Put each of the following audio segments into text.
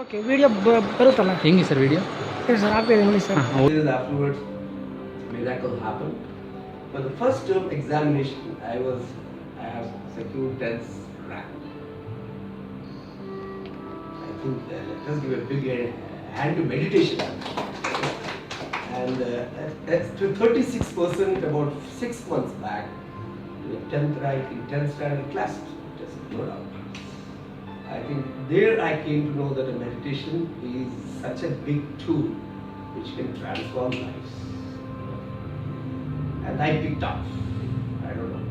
Okay video ಬರುತ್ತಲ್ಲ ಹೆಂಗೆ sir video? ಸರಿ ಸರ್ ಆಗ್ತಿದೆ ನೋಡಿ sir. Afterwards, miracle happened. For the first term examination, I have secured 10th rank. I think let us give a big hand to meditation. And that's to 36% about 6 months back, 10th rank in 10th standard class. Just no doubt. I think there I came to know that a meditation is such a big tool which can transform lives. And I picked up. I don't know.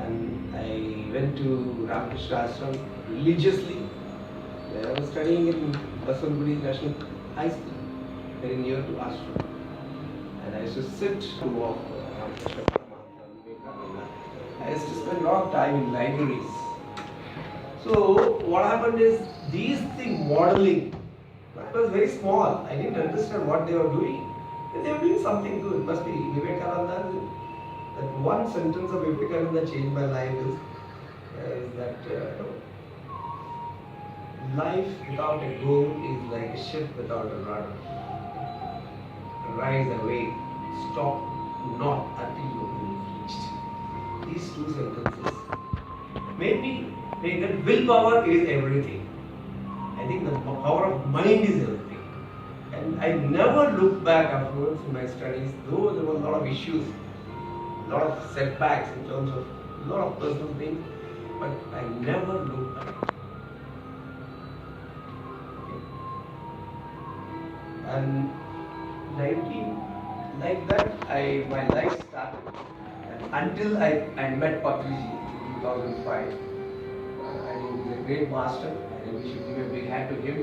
And I went to Ramakrishna Ashram religiously. I was studying in Baswantagudi National High School, very near to Ashram. And I used to sit to walk Ramakrishna Paramahansa, Vivekananda. I used to spend a lot of time in libraries. So what happened is these things modeling. I was very small. I didn't understand what they were doing. They were doing something good. It must be Vivekananda. That one sentence of Vivekananda changed my life is that life without a goal is like a ship without a rudder. Rise away, stop not until you have reached. These two sentences. Maybe that willpower is everything. I think the power of mind is everything. And I never looked back afterwards in my studies, though there were a lot of issues, a lot of setbacks in terms of a lot of personal things, but I never looked back. And 19, like that, my life started. And until I met Patriji in 2005. I think he's a great master. I think we should give a big hand to him.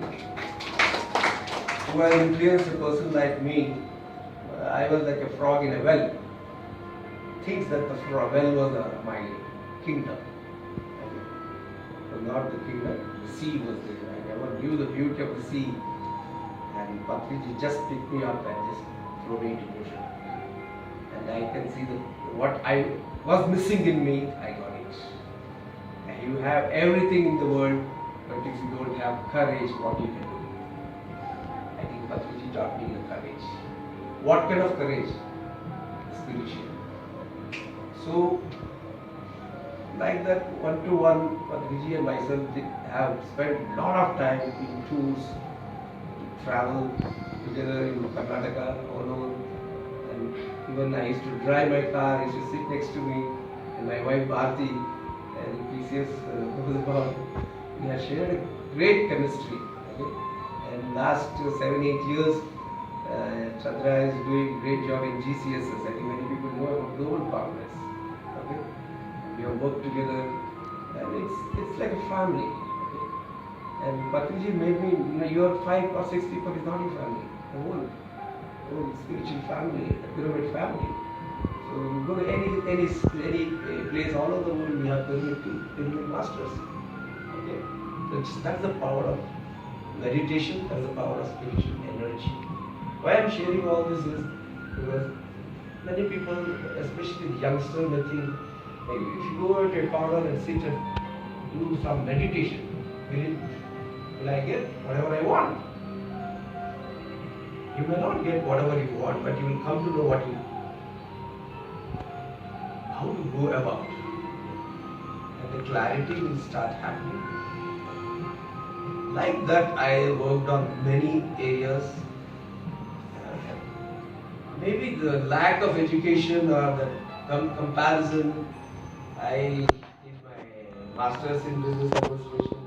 Who has influenced a person like me. I was like a frog in a well. Thinks that the well was my kingdom. But not the kingdom, the sea was there. I never knew the beauty of the sea. And Patriji just picked me up and just threw me into ocean. And I can see that what I was missing in me, I got it. And you have everything in the world, but if you don't have courage, what you can do? I think Patriji taught me the courage. What kind of courage? Spiritual. So, like that, one-to-one, Patriji and myself have spent a lot of time in tours, travel together in Karnataka, all over. And even I used to drive my car, he used to sit next to me, and my wife Bharti, and PCS was about. We have shared a great chemistry. Okay? And last 7-8 years, Chandra is doing a great job in GCSS. I think many people know about Global Congress. Okay? We have worked together, and it's like a family. Okay? And Patriji made me, your 5 or 6 people is not your family, the whole spiritual family, the pyramid family. So you go to any place all over the world, we have pyramid masters. Okay, that's the power of meditation. That's the power of spiritual energy. Why I'm sharing all this is because many people, especially the youngsters, they think, hey, if you go to a corner and sit and do some meditation, will I get whatever I want? You may not get whatever you want, but you will come to know how to go about. And the clarity will start happening. Like that, I worked on many areas. Maybe the lack of education or the comparison. I did my master's in business administration,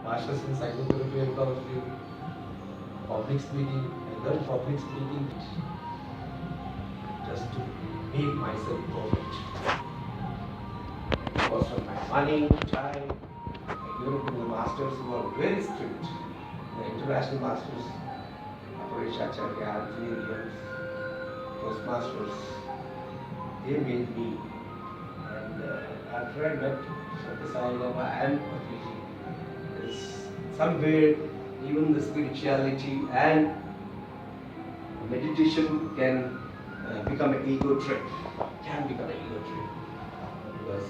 master's in psychotherapy and counseling, public speaking. I learned public speaking just to make myself perfect. It was from my money, time. I gave it to the masters who were very strict. The international masters, Acharya, Engineers, Toastmasters, they made me. And after I met Sai Baba and Patriji, somewhere even the spirituality and meditation can become an ego trip. Can become an ego trip. Because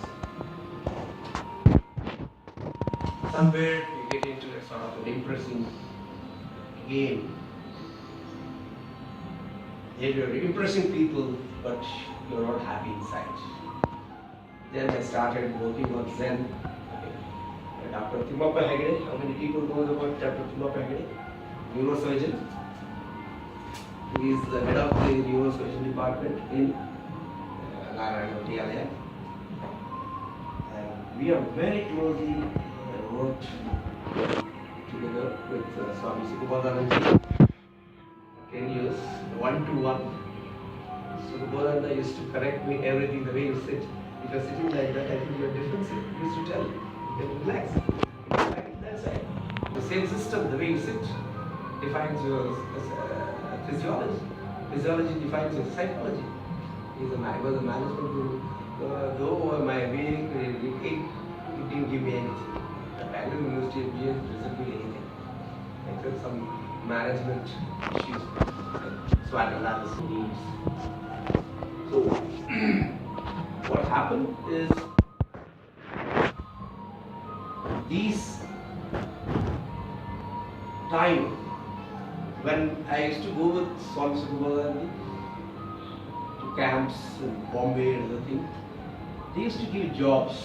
somewhere you get get into a sort of an impressing game. You're impressing people, but you're not happy inside. Then I started working on Zen. Dr. Timappa Hegde, how many people know about Dr. Timappa Hegde? Neurosurgeon. He is the head of the neurosurgeon department in Narayana Vidyalaya. And we are very closely worked together with Swami Sukubhadananda. 10 years, 1-to-1. Sukubhadananda used to correct me everything the way you sit. If you're sitting like that, I think you're defensive. He used to tell me, relax. That's right. The same system, the way you sit, defines your physiology. Physiology defines your psychology. He was a management guru. Though my being, it didn't give me anything. The Bangalore University doesn't give me anything. Except some management issues, SWOT analysis needs. So, what happened is these time when I used to go with Swami Sukubhadananda to camps in Bombay and other things, they used to give jobs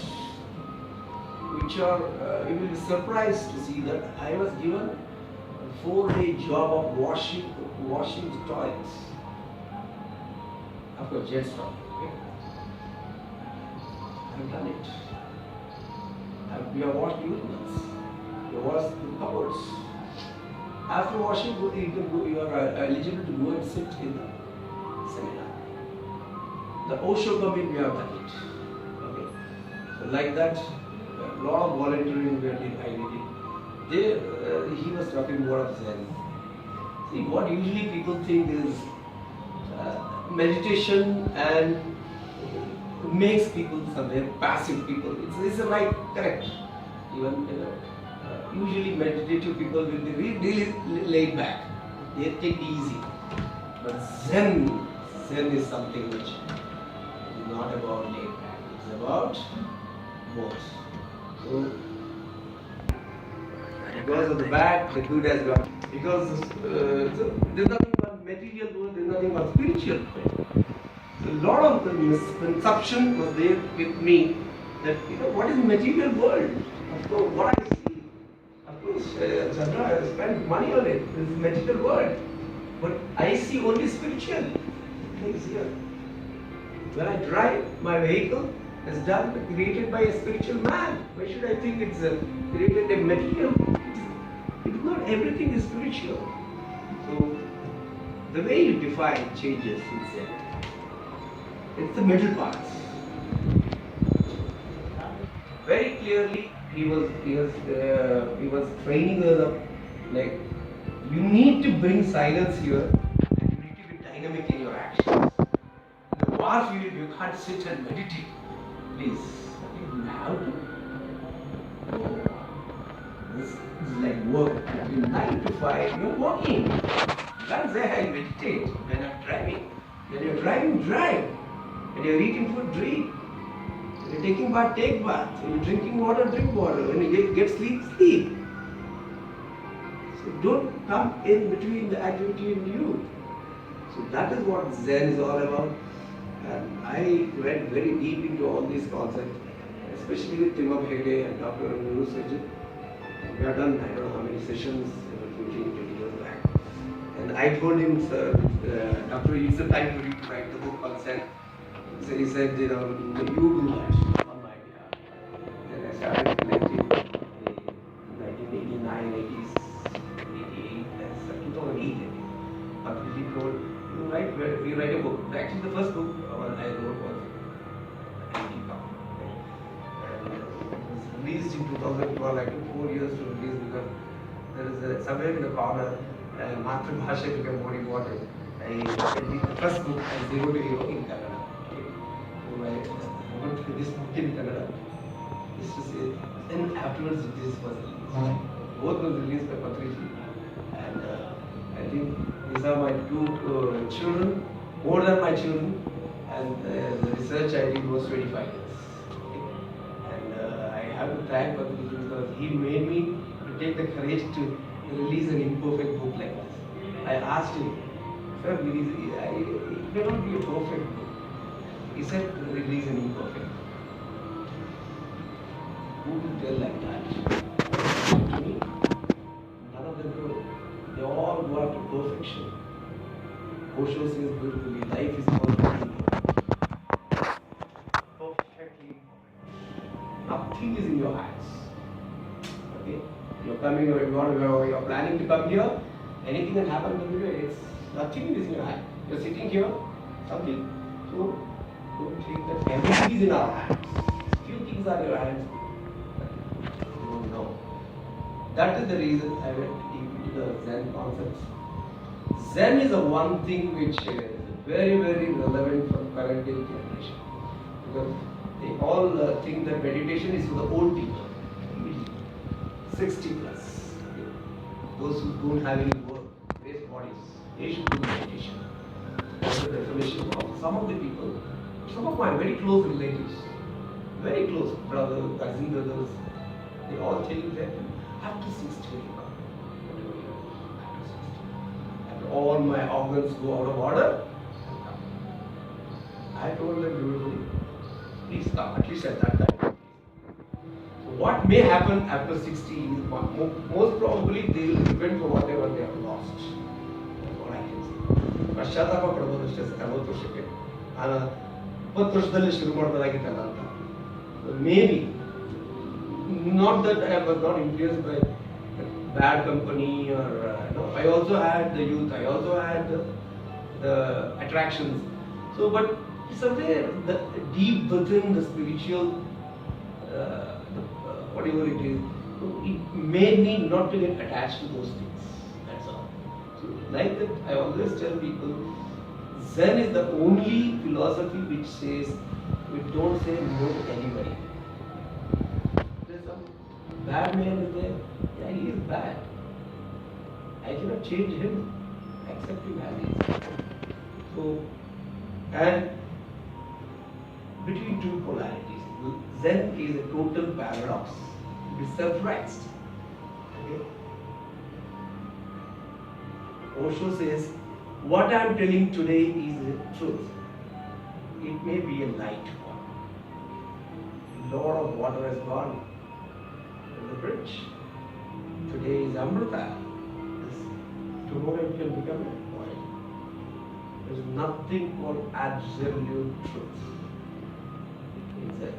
which are, you will be surprised to see that I was given a 4-day job of washing the toilets. Of course, jet stop. Okay. I've done it. We have washed urinals. We have washed the cupboards. After washing, you are eligible to go and sit in the seminar. The Osho committee, we have done it. Okay. So like that, a lot of volunteering I did it. There, he was talking more of Zen. See, what usually people think is meditation and makes people somewhere passive people. It's right, correct. Even usually meditative people will be really laid back. They take it easy. But Zen is something which is not about laid back. It's about both. So, because of the bad, the good has got. Because there's nothing but material world, there's nothing but spiritual world. So a lot of the misconception was there with me that, what is material world? Of course, what I see, of course, Chandra, I spend money on it, this is material world. But I see only spiritual things here. When I drive, my vehicle is created by a spiritual man. Why should I think it's created a material? It's not everything is spiritual. So the way you define changes in Zen. It's the middle parts. Very clearly, he was training us up. Like, you need to bring silence here, and you need to be dynamic in your actions. In the war field, you can't sit and meditate. Please, you have to. This is like work. Between 9 to 5, you're working. You can't say I meditate when I'm driving. When you're driving, drive. When you're eating food, drink. When you're taking bath, take bath. When you're drinking water, drink water. When you get sleep, sleep. So don't come in between the activity and you. So that is what Zen is all about. And I went very deep into all these concepts, especially with Timappa Hegde and Dr. Neurosurgeon. We have done, I don't know how many sessions, 15, 20 years back. And I told him, sir, Dr. it's the time for you to write the book on Zen. So he said, you do that on my behalf. Then I started collecting in 1989, 80s, 88, that's 2008. But he told, we write a book. Actually, the first book I wrote was Anti-Pop. And it was released in 2012. I took 4 years to release because there is somewhere in the corner, Matrabhasha became more important. The first book I Zero to Hero in Kannada. So I wrote this book in Kannada. Just to say, then afterwards this was released. Both were released by Patriji. And I think these are my 2 children, more than my children. And the research I did was 25 years. Okay. And I have to thank Patriji because he made me to take the courage to release an imperfect book like this. I asked him, sir, it may not be a perfect book. He said, release an imperfect book. Who will tell like that? To me, none of them do. They all go after perfection. Osho says beautifully, life is perfectly perfect. Perfectly perfect. Nothing is in your hands. Okay? You're coming, you're planning to come here, anything can happen to you, it's nothing is in your hand. You're sitting here, something. So don't think that everything is in our hands. Few things are in your hands. You don't know. That is the reason I went into the Zen concepts. Zen is the one thing which is very, very relevant for current day generation. Because they all think that meditation is for the old people. 60 plus. Those who don't have any work, waste bodies, they should do meditation. That's the definition of some of the people, some of my very close relatives, very close brothers, cousin brothers, they all think that after 60 you come. After 60. After all my organs go out of order, I told them beautifully, please come, at least at that time. What may happen after 60 is most probably they will repent for whatever they have lost. That's what I can say. ಪಶ್ಚಾತ್ತಾಪ ಪಡಬಹುದು ಅಷ್ಟೇ 40 ವರ್ಷಕ್ಕೆ ನಾನು 20 ವರ್ಷದಲ್ಲಿ ಶುರು ಮಾಡಬಹುದಾಗಿತ್ತಲ್ಲ ಅಂತ. Maybe not that I was not influenced by bad company or I also had the youth, I also had the attractions. So, but somewhere the deep within the spiritual whatever it is, it made me not to get attached to those things. That's all. So, like that, I always tell people, Zen is the only philosophy which says we don't say no to anybody. There's some bad man is there, yeah, he is bad. I cannot change him, accept him as he is. So, and between two polarities. Zen is a total paradox. It is surprised. Okay? Osho says, what I am telling today is the truth. It may be a light one. A lot of water has gone in the bridge. Today is Amrita. Tomorrow it can become a oil. There is nothing called absolute truth. Zen.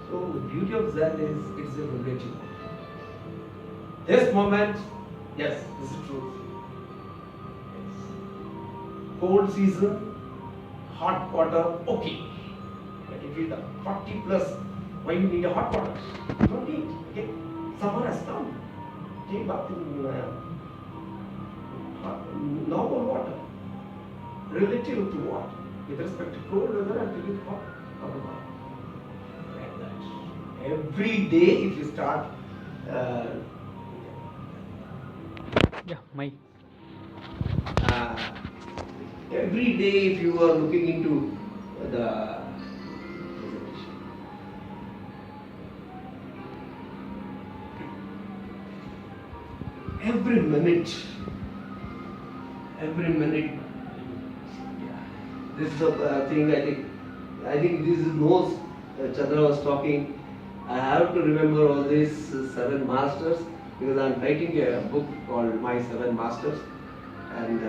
So the beauty of Zen is it's a relative. This moment, yes, this is truth. Yes. Cold season, hot water, okay. But if it's 40 plus, why you need a hot water? You don't need. Okay? Summer has come. Take bath in normal water. Relative to what? With respect to cold weather, I think it's hot. Like that. Every day, if you start. Every day, if you are looking into the every minute. This is the thing I think this is most Chandra was talking. I have to remember all these 7 masters because I am writing a book called My 7 Masters, and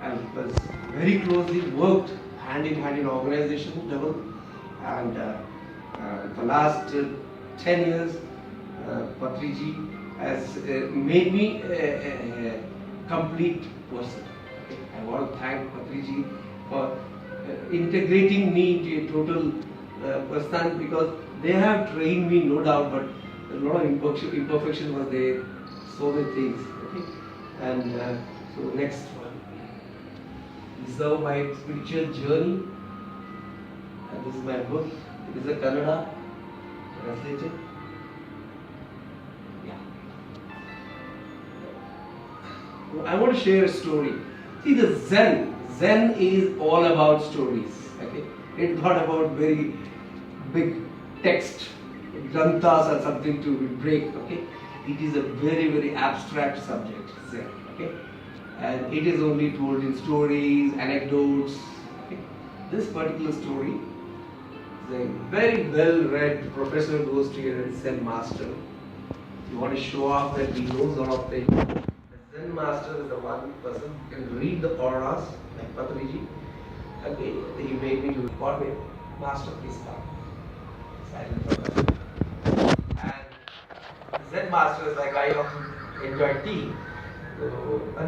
I was very closely worked hand in hand in organization level, and the last 10 years Patriji has made me a complete person. I want to thank Patriji for integrating me into a total person, because they have trained me, no doubt, but a lot of imperfection was there, so many things. Okay? And so next one. This is my spiritual journey, and this is my book. It is a Kannada translated. Yeah. I want to share a story. See, the Zen is all about stories. Okay, it's not about very big text. It's granthas or something to break. Okay, it is a very very abstract subject. Zen. Okay, and it is only told in stories, anecdotes. Okay? This particular story, the very well-read professor goes to a Zen master. You want to show off that he knows a lot of things. The Zen master is the one person who can read the auras, like Patanjali. Okay, he made me to call me, master, please come. Silent professor. And the Zen master is like, I often enjoy tea. So,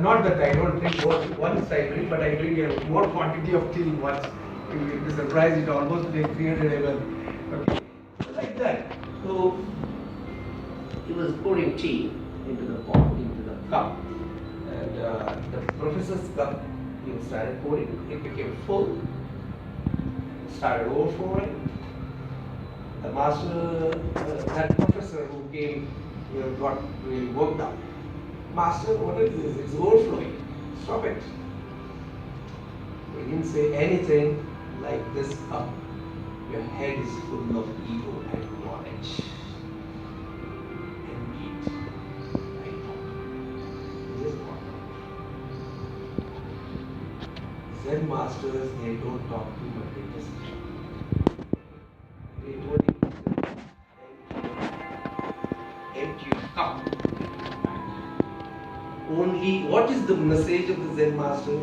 not that I don't drink once I drink, but I drink a more quantity of tea once. You'll be surprised, it almost takes 300 ml. Okay, so like that. So he was pouring tea into the pot, into the cup, and the professor's cup, he started pouring. It became full, started overflowing. The master, that professor who came, got really worked up. Master, what is this? It's overflowing. Stop it. We didn't say anything like this cup. Your head is full of ego and knowledge. Empty it. Right now. Just walk out. Zen masters, they don't talk too much. They just they told him, empty your cup. Only, what is the message of the Zen master?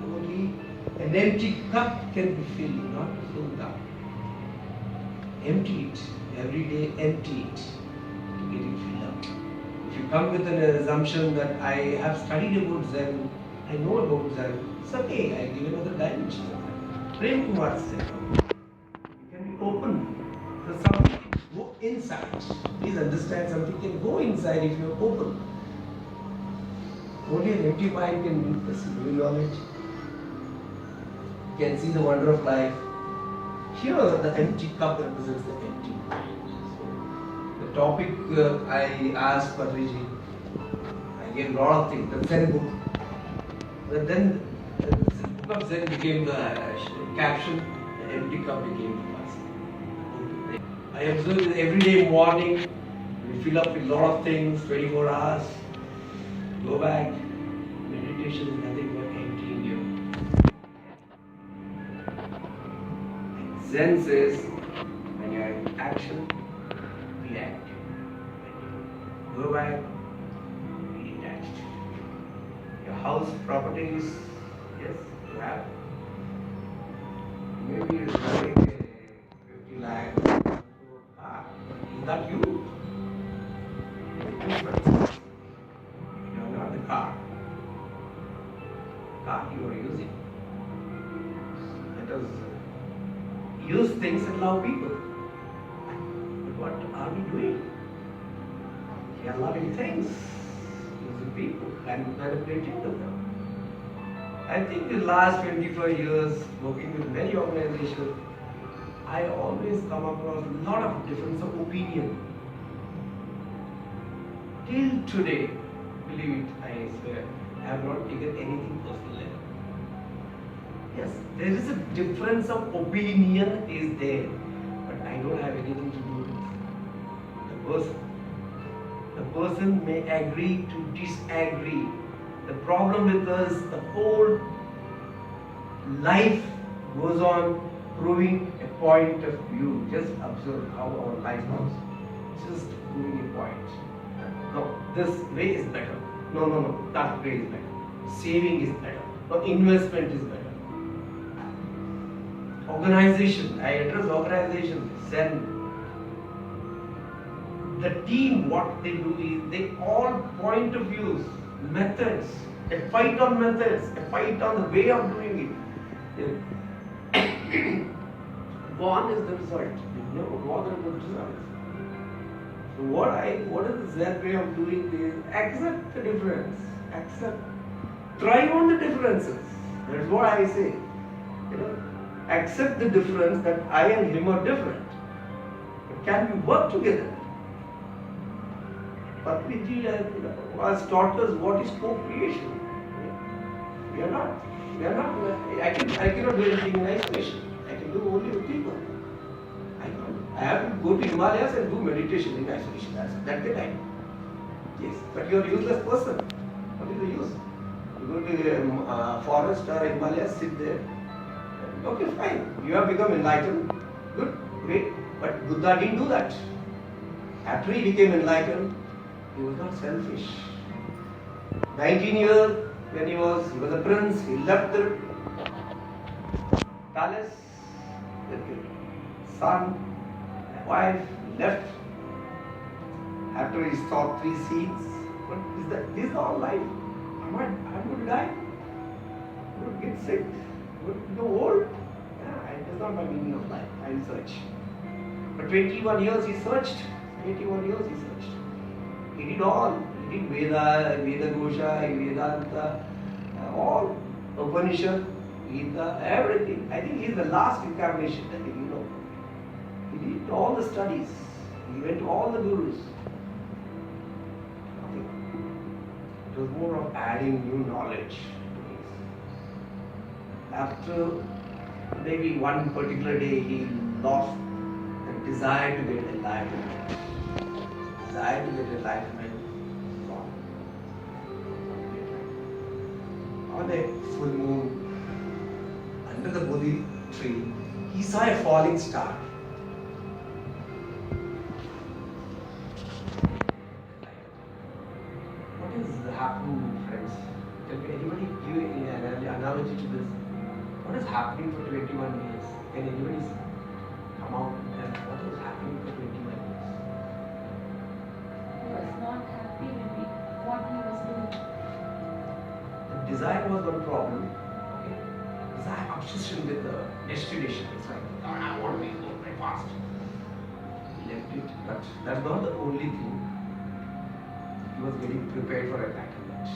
Only an empty cup can be filled, not a full cup. Empty it. Every day empty it to get it filled up. If you come with an assumption that I have studied about Zen, I know about Zen, it's okay, I give another dimension of that. Prem Kumar said, you can be open. So something can go inside. Please understand, something can go inside if you are open. Only an empty mind can perceive new knowledge. You can see the wonder of life. Here, the empty cup represents the empty mind. So, the topic I asked Patrici, I gave a lot of things, the Zen book. But then the book of Zen became the caption, the empty cup became the person. I observe it every day morning, we fill up with a lot of things, 24 hours, go back, meditation is nothing but emptying you. And Zen says, when you are in action, be active. When you go back, be detached. Your house properties, yes, you have. Maybe it's like 50 lakhs. Is that you? You are not the car. The car you are using. Let us use things and love people. But what are we doing? We are loving things, using people and manipulating them. I think in the last 25 years, working with many organizations, I always come across a lot of difference of opinion. Till today, believe it, I swear, I have not taken anything personally. Yes, there is a difference of opinion is there, but I don't have anything to do with the person. The person may agree to disagree. The problem with us, the whole life goes on proving a point of view. Just observe how our life goes. Just proving a point. No, this way is better. No, that way is better. Saving is better. No, investment is better. Organization, I address organization, Zen. The team, what they do is, they all point of views, methods, a fight on methods, a fight on the way of doing it. One is the result. They never bother about results. So what is the Zen way of doing is accept the difference. Accept. Thrive on the differences. That's what I say. Accept the difference that I and him are different. But can we work together? Patriji has taught us what is co-creation. We are not. I cannot do anything in isolation. I can do only with people. I I have to go to Himalayas and do meditation in isolation. That's the time. Yes, but you are a useless person. What is the use? You go to a forest or Himalayas, sit there. Okay, fine. You have become enlightened. Good, great. But Buddha didn't do that. After he became enlightened, he was not selfish. 19 years when he was a prince, he left the palace with his son, wife, left. After he saw 3 seeds, what is that? This is all life. I'm going to die. I'm going to get sick. I'm going to go old. Yeah, that's not my meaning of life. I will search. For 21 years he searched. 21 years he searched. He did all. He did Veda Gosha, Vedanta, all. Upanishad, Gita, everything. I think he is the last incarnation. I think you know. He did all the studies. He went to all the gurus. It was more of adding new knowledge. After maybe one particular day he lost the desire to get enlightenment. Desire to get enlightenment gone. On a full moon, under the Bodhi tree, he saw a falling star. What is happening, friends? Can anybody give an analogy to this? What is happening for 21 years? Can anybody come out and what is happening for 21 years? He was not happy with what he was doing. The desire was one problem. Okay? Desire, obsession with the destination. It's like, God, I want to go very fast. He left it, but that's not the only thing. He was getting prepared for enlightenment.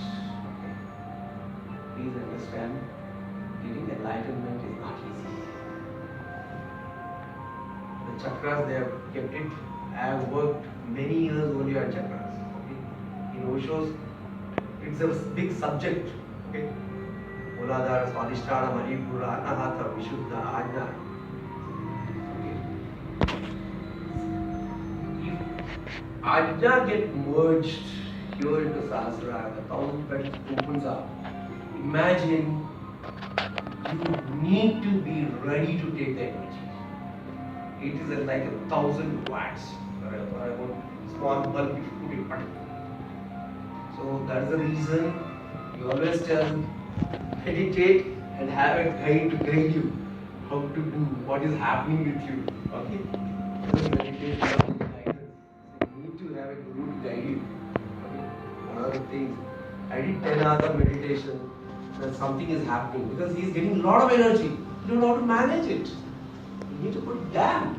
Okay? Please understand. Getting enlightenment is not easy. The chakras, they have kept it. I have worked many years only on chakras. Okay? In Osho's, it's a big subject. Okay? Muladhara, Swadhisthana, Manipura, Anahata, Vishuddha, Ajna. Okay? If Ajna get merged here into Sahasrara, the 1000 petals opens up. Imagine you need to be ready to take the energy. It is like 1,000 watts for a small bulb if you put it back. So that is the reason you always tell meditate and have a guide to guide you how to do what is happening with you. Okay? Just meditate without guidance. So you need to have a guru to guide you. Okay? One of the things I did 10 hours of meditation. That something is happening because he is getting a lot of energy. You don't know how to manage it. You need to put down.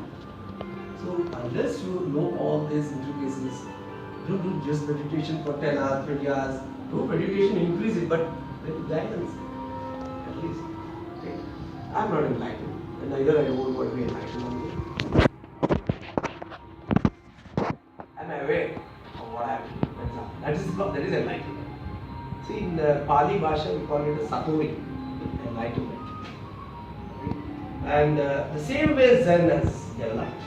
So unless you know all these intricacies, don't do just meditation for 10 hours, 20 hours. Do meditation, increase it, but with guidance. At least. Okay. I'm not enlightened, and neither I won't want to be enlightened. I'm aware of what happened. That is enlightenment. See, in Pali Bhasha, we call it a satori, enlightenment. And the same way Zen has developed.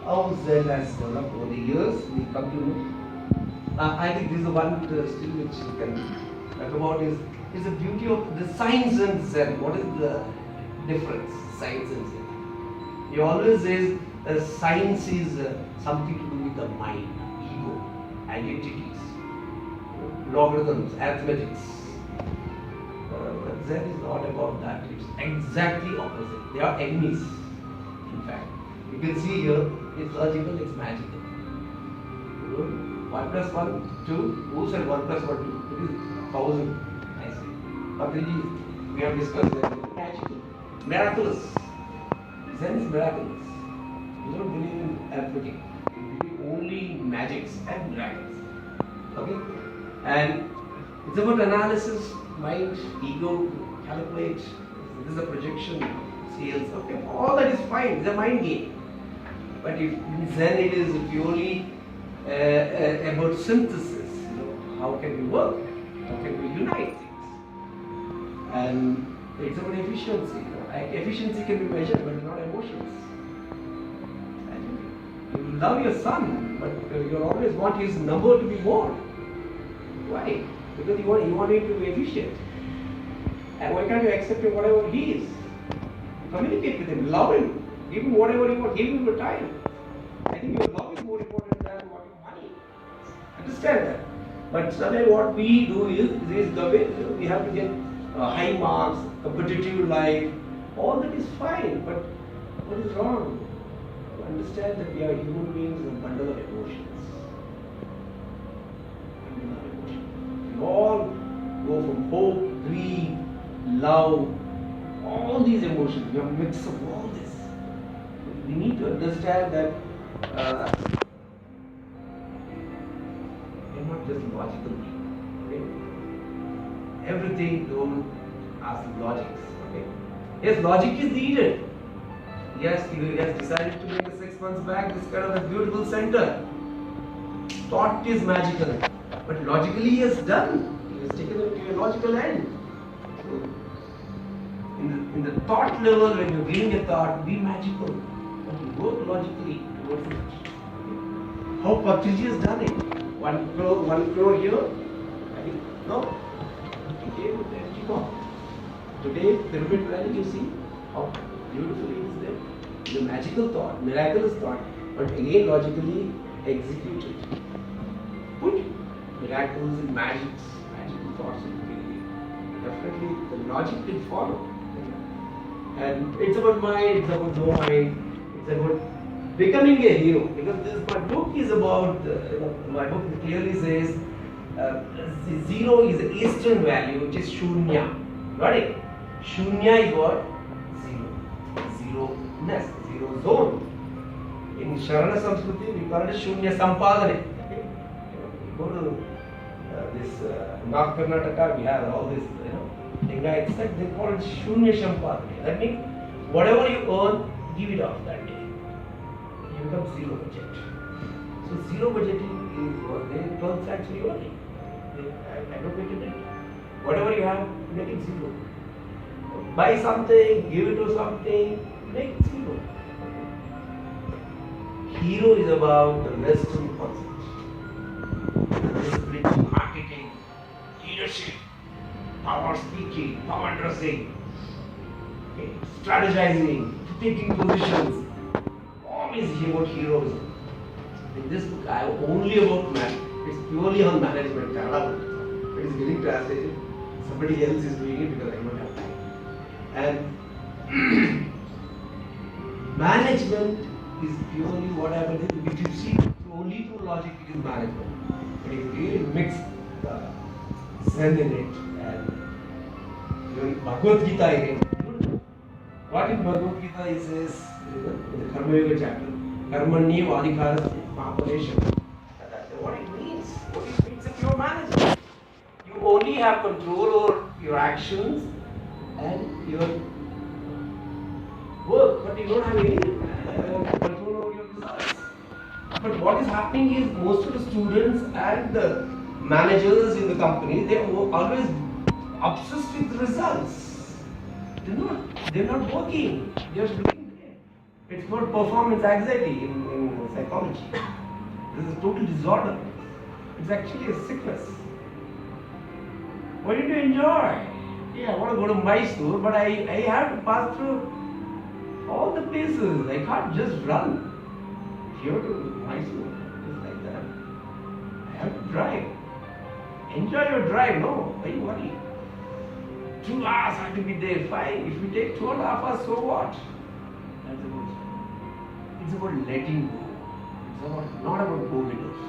How Zen has developed over the years, we come to know. I think this is the one still which you can talk about is the beauty of the science and Zen. What is the difference, science and Zen? He always says that science is something to do with the mind, ego, identities. Logarithms, arithmetics. But Zen is not about that. It's exactly opposite. They are enemies. In fact, you can see here, it's logical, it's magical. 1 plus 1, 2. Who said 1 plus 1, 2? It is 1,000. I say. But we have discussed that. It's magical. Miraculous. Zen is miraculous. You don't believe in arithmetic. You believe only in magics and miracles. Okay? And it's about analysis, mind, ego, calculate. This is a projection, sales. Okay, all that is fine. It's a mind game. But if in Zen it is purely about synthesis. You know, how can we work? How can we unite things? And it's about efficiency. You know, efficiency can be measured, but not emotions. And love your son, but you always want his number to be more. Why? Because you want him to be efficient. And why can't you accept him whatever he is? Communicate with him, love him, give him whatever you want, give him your time. I think your love is more important than what your money. Understand that? But sometimes what we do is the way we have to get high marks, competitive life. All that is fine, but what is wrong? Understand that we are human beings, a bundle of emotions. We all go from hope, greed, love, all these emotions. We are a mix of all this. We need to understand that we are not just logical people. Okay? Everything don't ask logics. Okay? Yes, logic is needed. Yes, he has decided to make a 6 months back this kind of a beautiful center. Thought is magical, but logically he has done. He has taken it to a logical end. So, in the thought level, when you're giving a thought, be magical. But you work logically towards it. Okay. How Patriji has done it? 1 crore here? I think, no. He gave it energy bomb. Today, Pyramid Valley, you see how beautifully it is there. It's a magical thought, miraculous thought, but again logically executed. Put miracles and magical thoughts in the beginning. Definitely the logic will follow. And it's about mind, it's about no mind, it's about becoming a hero. Because my book is about, my book clearly says, zero is the eastern value, which is shunya. Got it? Shunya is what? Zero-ness, zero zone. In Sharana Samskriti, we call it Shunya Sampadane. Okay? You go to this North Karnataka, we have all this, Lingayat sect, they call it Shunya Sampadane. That means whatever you earn, give it off that day. You become zero budget. So zero budgeting was there in 12th century only. They advocated it. Whatever you have, make it zero. Buy something, give it to something, make it zero. Hero is about the Western concept. Discipline, marketing, leadership, power speaking, power dressing, okay, strategizing, taking positions. All is about heroism. In this book, I am only about man. It's purely on management. It is getting translated. Somebody else is doing it because I don't have time. And management is purely what happens if you see only through logic, it is management. But if you really mix Zen in it and even Bhagavad Gita in it, what in Bhagavad Gita it says in the Karma Yoga chapter, Karmani Vadikara Mahaparesham. What it means? What it means if you are management. You only have control over your actions and your work, but you don't have any control over your results. But what is happening is most of the students and the managers in the company, they are always obsessed with results. They're not working. They're just looking there. It's called performance anxiety in psychology. This is a total disorder. It's actually a sickness. What did you enjoy? Yeah, I want to go to Mysore, but I have to pass through all the places. I can't just run here to Mysore, just like that. I have to drive. Enjoy your drive, no? Why you worry? 2 hours I have to be there, fine. If we take 2.5 hours, so what? That's about it. It's about letting go. It's not about go-getters.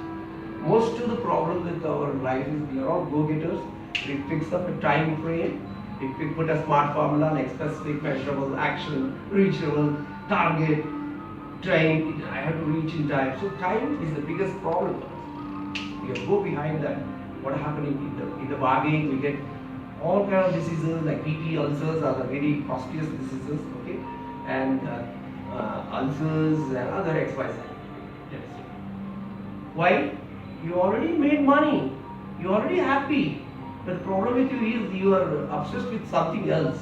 Most of the problem with our life is we are all go-getters. We fix up a time frame. We put a smart formula like specific, measurable, action, reachable, target, train. I have to reach in time. So time is the biggest problem for us. We go behind that. What happening in the bargaining? We get all kind of diseases like PP ulcers are the very costliest diseases. Okay, and ulcers and other XYZ. Yes. Why? You already made money. You're already happy. But the problem with you is you are obsessed with something else.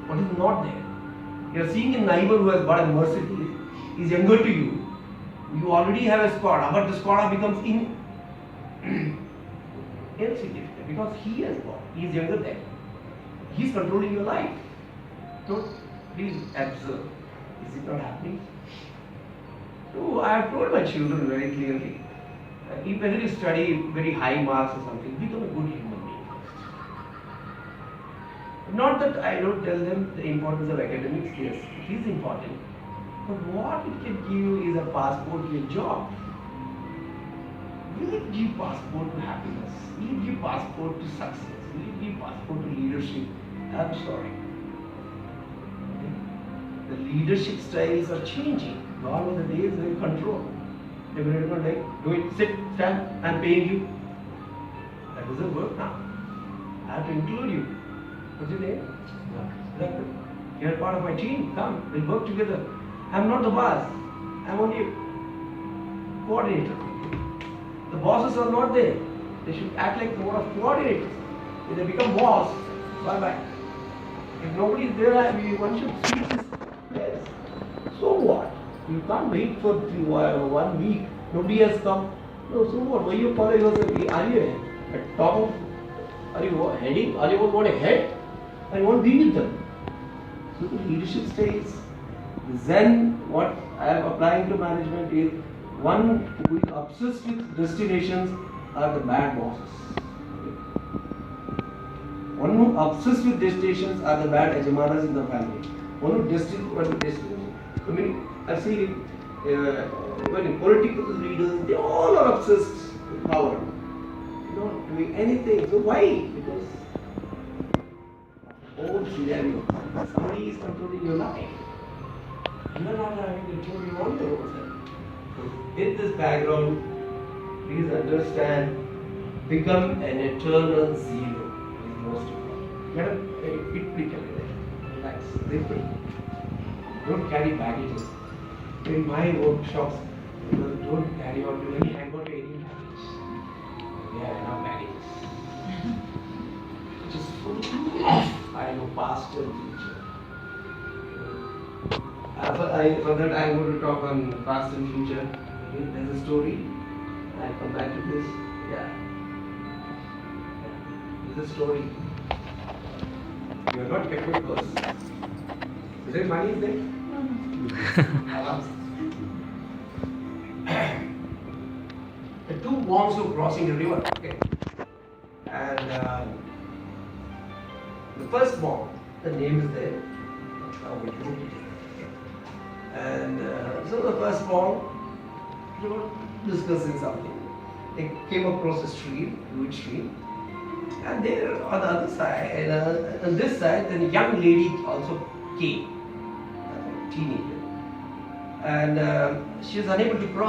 What is not there? You are seeing a neighbor who has bought a Mercedes. He is younger to you. You already have a squad, but the squad becomes insignificant because he has got. He is younger than you. He is controlling your life. So please observe. Is it not happening? So I have told my children very clearly. If whether you study very high marks or something, become a good human being first. Not that I don't tell them the importance of academics. Yes, it is important. But what it can give you is a passport to a job. Will it give passport to happiness? Will it give passport to success? Will it give passport to leadership? I'm sorry. Okay? The leadership styles are changing. Gone are the days when you control. Everybody will like, do it, sit, stand, I'm paying you. That doesn't work now. I have to include you. What's your name? You're part of my team. Come, we'll work together. I'm not the boss. I'm only a coordinator. The bosses are not there. They should act like more of coordinators. If they become boss, bye-bye. If nobody is there, one should sweep this place. So what? You can't wait for 1 week. Nobody has come. No, so what? Why you follow yourself? Are you at top of? Are you heading? Are you want a head? I want to be with them. So the leadership styles. Then what I am applying to management is one who is obsessed with destinations are the bad bosses. One who obsessed with destinations are the bad ajamanas in the family. One who destination. I mean, I've seen it when political leaders, they all are obsessed with power. They're not doing anything. So why? Because old scenario. Somebody is controlling your life. You are not having control on yourself. In this background, please understand, become an eternal zero is most important. Madam, relax, simple. Don't carry baggages. In my workshops, don't carry on to any hang on to any baggage. We have enough baggages. Just full. I am a pastor teacher. For that I want to talk on past and future. Okay, there's a story. I'll come back to this. Yeah. There's a story. You are not kept with us. Is there money in there? I'll ask. The two monks were crossing the river. Okay. And the first monk, the name is there. And so the first monk, they were discussing something. They came across a stream, huge stream, and there on the other side, on this side, then a young lady also came, a teenager, and she was unable to cross.